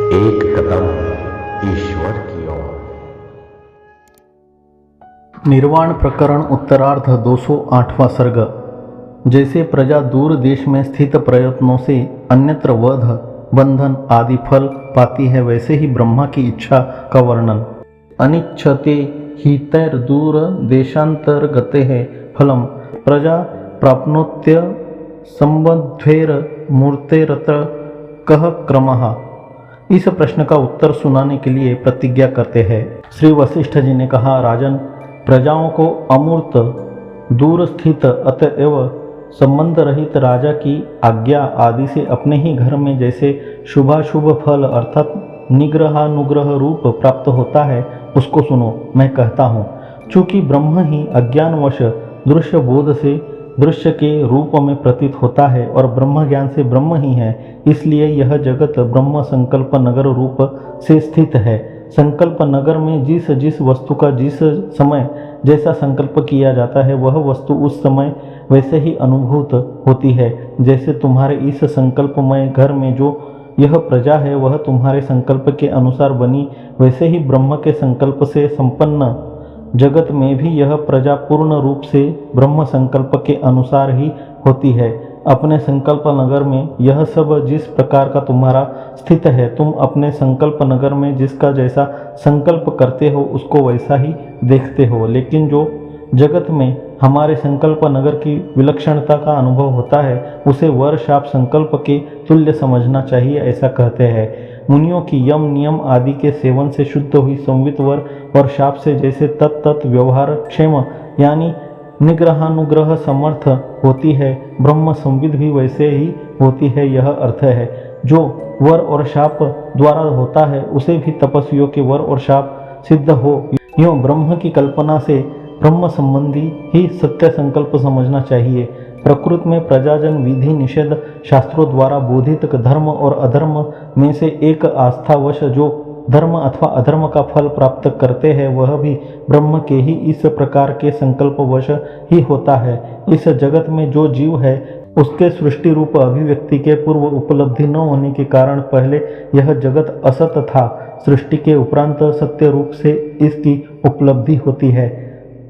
एक कदम ईश्वर की ओर। निर्वाण प्रकरण उत्तरार्ध 208वां सर्ग। जैसे प्रजा दूर देश में स्थित प्रयत्नों से अन्यत्र वध, बंधन आदि फल पाती है, वैसे ही ब्रह्मा की इच्छा का वर्णन। अनिच्छते हितैर दूर देशांतर्गते है फलम प्रजा प्राप्नोत्य संबद्धेर मूर्तेरत्र कह क्रमः। इस प्रश्न का उत्तर सुनाने के लिए प्रतिज्ञा करते हैं। श्री वशिष्ठ जी ने कहा, राजन, प्रजाओं को अमूर्त दूर स्थित अतएव संबंध रहित राजा की आज्ञा आदि से अपने ही घर में जैसे शुभाशुभ फल अर्थात निग्रहानुग्रह रूप प्राप्त होता है, उसको सुनो। मैं कहता हूँ, चूँकि ब्रह्म ही अज्ञानवश दृश्य बोध से दृश्य के रूप में प्रतीत होता है और ब्रह्म ज्ञान से ब्रह्म ही है, इसलिए यह जगत ब्रह्म संकल्प नगर रूप से स्थित है। संकल्प नगर में जिस जिस वस्तु का जिस समय जैसा संकल्प किया जाता है, वह वस्तु उस समय वैसे ही अनुभूत होती है। जैसे तुम्हारे इस संकल्पमय घर में जो यह प्रजा है, वह तुम्हारे संकल्प के अनुसार बनी, वैसे ही ब्रह्म के संकल्प से संपन्न जगत में भी यह प्रजा पूर्ण रूप से ब्रह्म संकल्प के अनुसार ही होती है। अपने संकल्प नगर में यह सब जिस प्रकार का तुम्हारा स्थित है, तुम अपने संकल्प नगर में जिसका जैसा संकल्प करते हो, उसको वैसा ही देखते हो। लेकिन जो जगत में हमारे संकल्प नगर की विलक्षणता का अनुभव होता है, उसे वर शाप संकल्प के तुल्य समझना चाहिए, ऐसा कहते हैं। मुनियों की यम नियम आदि के सेवन से शुद्ध हुई संवित वर और शाप से जैसे तत्त व्यवहार क्षेम यानी निग्रहानुग्रह समर्थ होती है, ब्रह्म संविद भी वैसे ही होती है, यह अर्थ है। जो वर और शाप द्वारा होता है, उसे भी तपस्वियों के वर और शाप सिद्ध हो, यूँ ब्रह्म की कल्पना से ब्रह्म संबंधी ही सत्य संकल्प समझना चाहिए। प्रकृति में प्रजाजन विधि निषेध शास्त्रों द्वारा बोधित धर्म और अधर्म में से एक आस्थावश जो धर्म अथवा अधर्म का फल प्राप्त करते हैं, वह भी ब्रह्म के ही इस प्रकार के संकल्पवश ही होता है। इस जगत में जो जीव है, उसके सृष्टि रूप अभिव्यक्ति के पूर्व उपलब्धि न होने के कारण पहले यह जगत असत था। सृष्टि के उपरांत सत्य रूप से इसकी उपलब्धि होती है।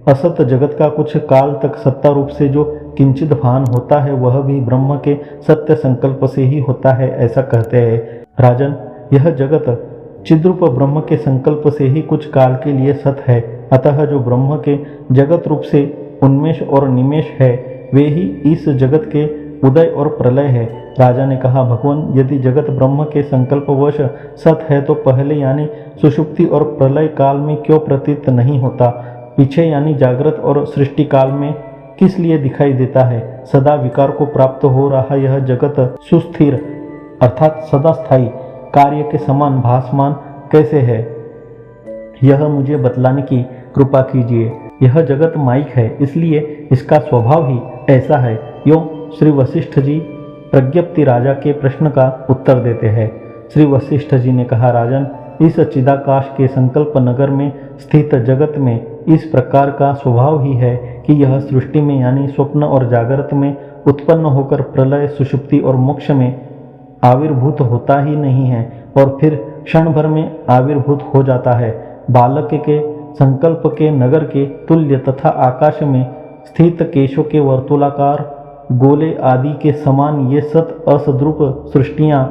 असत जगत का कुछ काल तक सत्ता रूप से जो किंचित भान होता है, वह भी ब्रह्म के सत्य संकल्प से ही होता है, ऐसा कहते हैं। राजन, यह जगत चिद्रूप ब्रह्म के संकल्प से ही कुछ काल के लिए सत है। अतः जो ब्रह्म के जगत रूप से उन्मेष और निमेष है, वे ही इस जगत के उदय और प्रलय है। राजा ने कहा, भगवान, यदि जगत ब्रह्म के संकल्पवश सत है, तो पहले यानी सुषुप्ति और प्रलय काल में क्यों प्रतीत नहीं होता? पीछे यानी जागृत और सृष्टि काल में किस लिए दिखाई देता है? सदा विकार को प्राप्त हो रहा यह जगत सुस्थिर अर्थात सदा स्थायी कार्य के समान भासमान कैसे है? यह मुझे बतलाने की कृपा कीजिए। यह जगत माइक है, इसलिए इसका स्वभाव ही ऐसा है। यों श्री वशिष्ठ जी प्रज्ञप्ति राजा के प्रश्न का उत्तर देते हैं। श्री वशिष्ठ जी ने कहा, राजन, इस चिदाकाश के संकल्प नगर में स्थित जगत में इस प्रकार का स्वभाव ही है कि यह सृष्टि में यानी स्वप्न और जागृत में उत्पन्न होकर प्रलय, सुषुप्ति और मोक्ष में आविर्भूत होता ही नहीं है और फिर क्षण भर में आविर्भूत हो जाता है। बालक के संकल्प के नगर के तुल्य तथा आकाश में स्थित केशों के वर्तुलाकार गोले आदि के समान ये सत असद्रूप सृष्टियाँ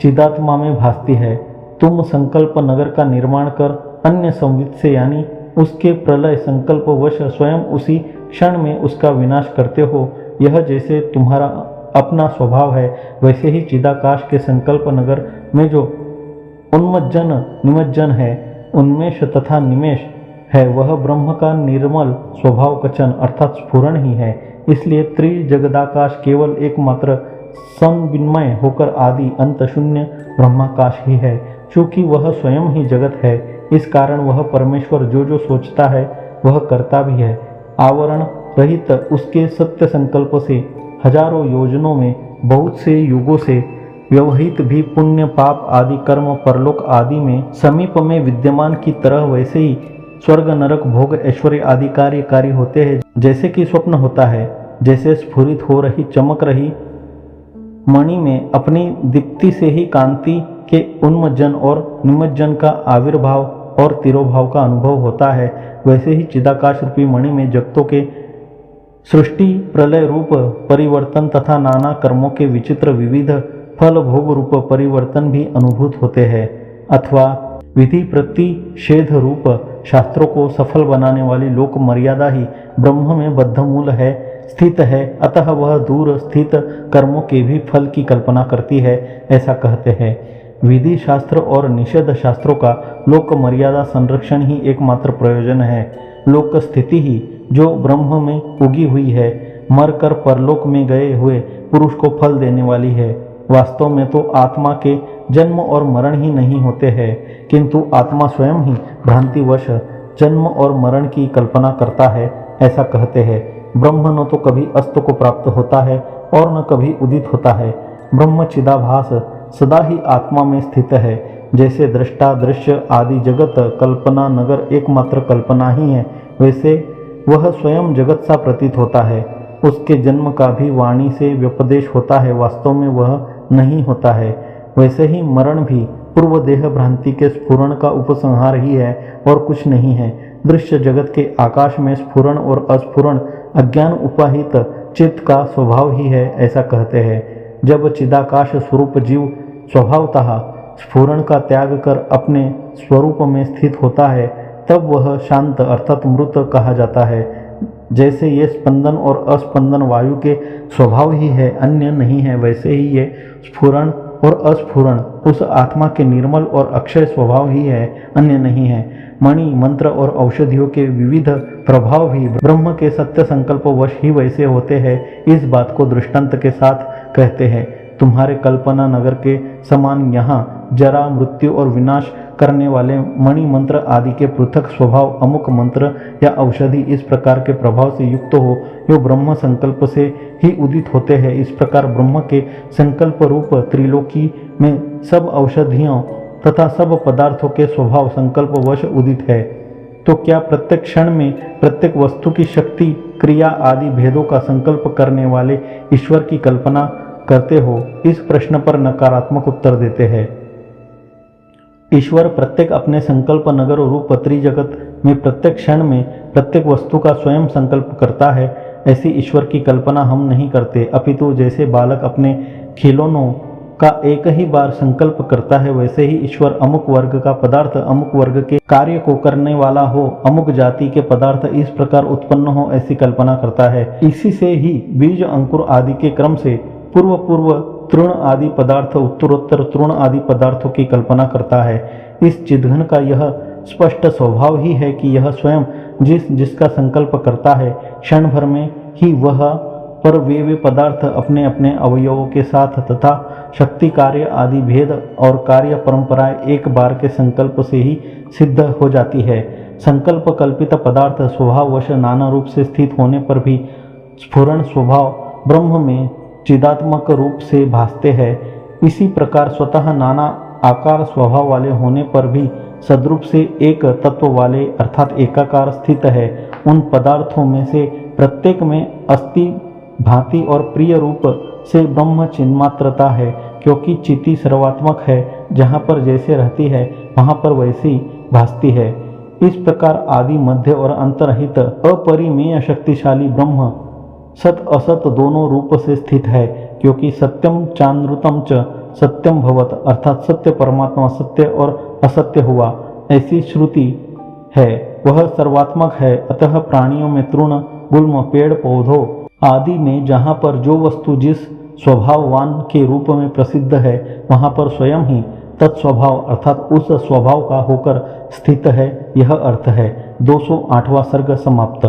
चिदात्मा में भासती है। तुम संकल्प नगर का निर्माण कर अन्य संवित से यानी उसके प्रलय संकल्पवश स्वयं उसी क्षण में उसका विनाश करते हो। यह जैसे तुम्हारा अपना स्वभाव है, वैसे ही चिदाकाश के संकल्प नगर में जो उन्मज्जन निमज्जन है, उन्मेष तथा निमेष है, वह ब्रह्म का निर्मल स्वभाव कचन अर्थात स्फुरण ही है। इसलिए त्रिजगदाकाश केवल एकमात्र संविन्मय होकर आदि अंत शून्य ब्रह्माकाश ही है। चूँकि वह स्वयं ही जगत है, इस कारण वह परमेश्वर जो जो सोचता है वह करता भी है। आवरण रहित उसके सत्य संकल्प से हजारों योजनों में बहुत से युगों से व्यवहित भी पुण्य पाप आदि कर्म परलोक आदि में समीप में विद्यमान की तरह वैसे ही स्वर्ग नरक भोग ऐश्वर्य आदि कार्यकारी होते हैं। जैसे कि स्वप्न होता है, जैसे स्फुरित हो रही चमक रही मणि में अपनी दीप्ति से ही कांति के उन्मज्जन और निमज्जन का आविर्भाव और तिरोभाव का अनुभव होता है, वैसे ही चिदाकाश रूपी मणि में जगतों के सृष्टि प्रलय रूप परिवर्तन तथा नाना कर्मों के विचित्र विविध फल भोग रूप परिवर्तन भी अनुभूत होते हैं, अथवा विधि प्रतिषेध रूप शास्त्रों को सफल बनाने वाली लोक मर्यादा ही ब्रह्म में बद्धमूल है, स्थित है, अतः वह दूर स्थित कर्मों के भी फल की कल्पना करती है, ऐसा कहते हैं। विधि शास्त्र और निषेध शास्त्रों का लोक मर्यादा संरक्षण ही एकमात्र प्रयोजन है। लोक स्थिति ही जो ब्रह्म में उगी हुई है, मरकर परलोक में गए हुए पुरुष को फल देने वाली है। वास्तव में तो आत्मा के जन्म और मरण ही नहीं होते हैं, किंतु आत्मा स्वयं ही भ्रांतिवश जन्म और मरण की कल्पना करता है, ऐसा कहते हैं। ब्रह्म न तो कभी अस्त को प्राप्त होता है और न कभी उदित होता है। ब्रह्म चिदाभास सदा ही आत्मा में स्थित है। जैसे दृष्टा दृश्य आदि जगत कल्पना नगर एकमात्र कल्पना ही है, वैसे वह स्वयं जगत सा प्रतीत होता है। उसके जन्म का भी वाणी से व्यपदेश होता है, वास्तव में वह नहीं होता है। वैसे ही मरण भी पूर्व देह भ्रांति के स्फुरण का उपसंहार ही है और कुछ नहीं है। दृश्य जगत के आकाश में स्फुरण और अस्फुरण अज्ञान उपाहित चित्त का स्वभाव ही है, ऐसा कहते हैं। जब चिदाकाश स्वरूप जीव स्वभावतः स्फुरण का त्याग कर अपने स्वरूप में स्थित होता है, तब वह शांत अर्थात मृत कहा जाता है। जैसे ये स्पंदन और अस्पंदन वायु के स्वभाव ही है, अन्य नहीं है, वैसे ही ये स्फुरण और अस्फुरण उस आत्मा के निर्मल और अक्षय स्वभाव ही है, अन्य नहीं है। मणि मंत्र और औषधियों के विविध प्रभाव भी ब्रह्म के सत्य संकल्प वश ही वैसे होते हैं। इस बात को दृष्टांत के साथ कहते हैं। तुम्हारे कल्पना नगर के समान यहाँ जरा मृत्यु और विनाश करने वाले मणि मंत्र आदि के पृथक स्वभाव अमुक मंत्र या औषधि इस प्रकार के प्रभाव से युक्त हो जो ब्रह्म संकल्प से ही उदित होते हैं। इस प्रकार ब्रह्म के संकल्प रूप त्रिलोकी में सब औषधियों तथा सब पदार्थों के स्वभाव संकल्प वश उदित है। तो क्या प्रत्येक क्षण में प्रत्येक वस्तु की शक्ति क्रिया आदि भेदों का संकल्प करने वाले ईश्वर की कल्पना करते हो? इस प्रश्न पर नकारात्मक उत्तर देते हैं। ईश्वर प्रत्येक अपने संकल्प नगर रूप त्रिजगत में प्रत्येक क्षण में प्रत्येक वस्तु का स्वयं संकल्प करता है। ऐसी ईश्वर की कल्पना हम नहीं करते, अपितु जैसे बालक अपने खिलौनों का एक ही बार संकल्प करता है, वैसे ही ईश्वर अमुक वर्ग का पदार्थ अमुक वर्ग के कार्य को करने वाला हो, अमुक जाति के पदार्थ इस प्रकार उत्पन्न हो, ऐसी कल्पना करता है। इसी से ही बीज अंकुर आदि के क्रम से पूर्व पूर्व तृण आदि पदार्थ उत्तरोत्तर तृण आदि पदार्थों की कल्पना करता है। इस चिद्घन का यह स्पष्ट स्वभाव ही है कि यह स्वयं जिसका संकल्प करता है, क्षण भर में ही वह पर वे पदार्थ अपने अपने अवयवों के साथ तथा शक्ति कार्य आदि भेद और कार्य परंपराएं एक बार के संकल्प से ही सिद्ध हो जाती है। संकल्प कल्पित पदार्थ स्वभाववश नाना रूप से स्थित होने पर भी स्फुरण स्वभाव ब्रह्म में चिदात्मक रूप से भासते हैं। इसी प्रकार स्वतः नाना आकार स्वभाव वाले होने पर भी सद्रूप से एक तत्व वाले अर्थात एकाकार स्थित है। उन पदार्थों में से प्रत्येक में अस्थि भांति और प्रिय रूप से ब्रह्म चिन्मात्रता है, क्योंकि चिति सर्वात्मक है। जहाँ पर जैसे रहती है वहाँ पर वैसी भासती है। इस प्रकार आदि मध्य और अंतरहित अपरिमेय शक्तिशाली ब्रह्म सत असत दोनों रूप से स्थित है, क्योंकि सत्यम चानृतम च सत्यम भवत अर्थात सत्य परमात्मा सत्य और असत्य हुआ, ऐसी श्रुति है। वह सर्वात्मक है, अतः प्राणियों में तृण गुल्म पेड़ पौधों आदि में जहाँ पर जो वस्तु जिस स्वभाववान के रूप में प्रसिद्ध है, वहाँ पर स्वयं ही तत्स्वभाव अर्थात उस स्वभाव का होकर स्थित है। यह अर्थ है। 208वां सर्ग समाप्त।